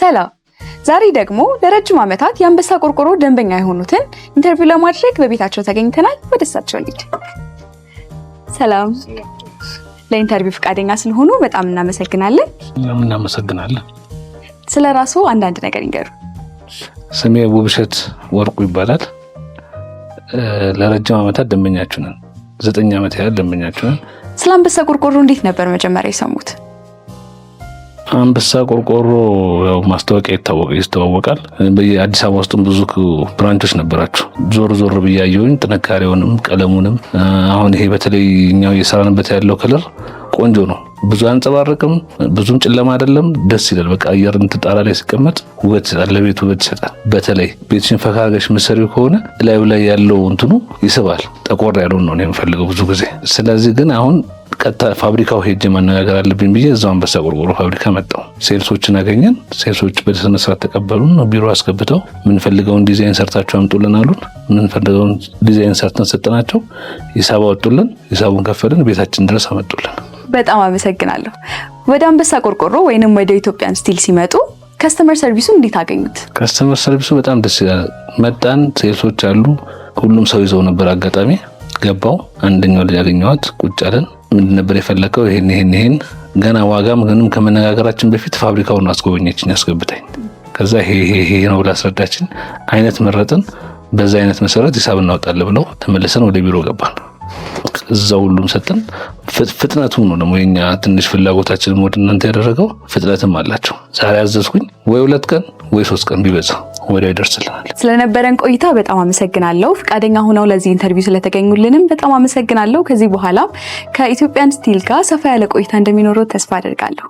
ሰላም ዛሬ ደግሞ ለረጅም ዓመታት የአንበሳ ቆርቆሮ ደንበኛ የሆኑትን ኢንተርቪው ለማድረግ በቤታቸው ተገኝተናል። ወደሳቸው ልጅ ሰላም ለኢንተርቪው ፈቃደኛ ስለሆኑ በጣም እናመሰግናለን። እናመሰግናለን። ስለራሱ አንዳንድ ነገር ይንገሩ። ስሜ ውብሸት ወርቁ ይባላል። ለረጅም ዓመታት ደንበኛችሁ ነን። 9 ዓመት ያህል ደንበኛችሁ ነን። ስለ አንበሳ ቆርቆሮ እንዴት ነበር መጀመሪያ የሰሙት? አንበሳ ቆርቆሮ ያው ማስታወቂያ ይተዋወቃል። በአዲስ አበባ ውስጥ ብዙ ብራንቾች ነበራችሁ። ዞር ብያየሁኝ ጥንካሬውንም ቀለሙንም። አሁን ይሄ በተለይ እኛው እየሰራንበት ያለው ከለር ቆንጆ ነው። ብዙ አንጸባርቅም፣ ብዙም ጨለማ አይደለም። ደስ ይላል። በቃ አየር እንትጣራ ላይ ሲቀመጥ ውበት ይሰጣል፣ ለቤቱ ውበት ይሰጣል። በተለይ ቤትሽን ፈካገሽ መሰሪው ከሆነ ላዩ ላይ ያለው እንትኑ ይስባል። ጠቆር ያለውን ነው የምፈልገው ብዙ ጊዜ። ስለዚህ ግን አሁን ቀጥታ ፋብሪካው ሄጄ ማነጋገር አለብኝ ብዬ እዛው አንበሳ ቆርቆሮ ፋብሪካ መጣሁ። ሴልሶችን አገኘን። ሴልሶች በስነ ስርዓት ተቀበሉን። ቢሮ አስገብተው የምንፈልገውን ዲዛይን ሰርታችሁ አምጡልን አሉን። የምንፈልገውን ዲዛይን ሰርተን ሰጠናቸው። ሂሳብ አወጡልን። ሂሳቡን ከፈልን። ቤታችን ድረስ አመጡልን። በጣም አመሰግናለሁ። ወደ አንበሳ ቆርቆሮ ወይንም ወደ ኢትዮጵያን ስቲል ሲመጡ ከስተመር ሰርቪሱ እንዴት አገኙት? ከስተመር ሰርቪሱ በጣም ደስ ይላል። መጣን። ሴልሶች አሉ። ሁሉም ሰው ይዘው ነበር። አጋጣሚ ገባው። አንደኛው ልጅ አገኘኋት። ቁጭ አለን። ምንድን ነበር የፈለከው? ይሄን ገና ዋጋ ምንም ከመነጋገራችን በፊት ፋብሪካውን አስጎበኘችኝ አስገብታኝ። ከዛ ይሄ ነው ብላ አስረዳችን። አይነት መረጥን። በዛ አይነት መሰረት ሂሳብ እናወጣለን ብለው ተመልሰን ወደ ቢሮ ገባን። እዛው ሁሉም ሰጠን። ፍጥነቱ ነው ደግሞ የኛ ትንሽ ፍላጎታችንን ወደ እናንተ ያደረገው። ፍጥነትም አላቸው። ዛሬ አዘዝኩኝ ወይ 2 ቀን ወይ 3 ቀን ቢበዛ ወዲያው ይደርስልናል። ስለነበረን ቆይታ በጣም አመሰግናለሁ። ፈቃደኛ ሆነው ለዚህ ኢንተርቪው ስለተገኙልንም በጣም አመሰግናለሁ። ከዚህ በኋላ ከኢትዮጵያን ስቲል ጋር ሰፋ ያለ ቆይታ እንደሚኖረው ተስፋ አደርጋለሁ።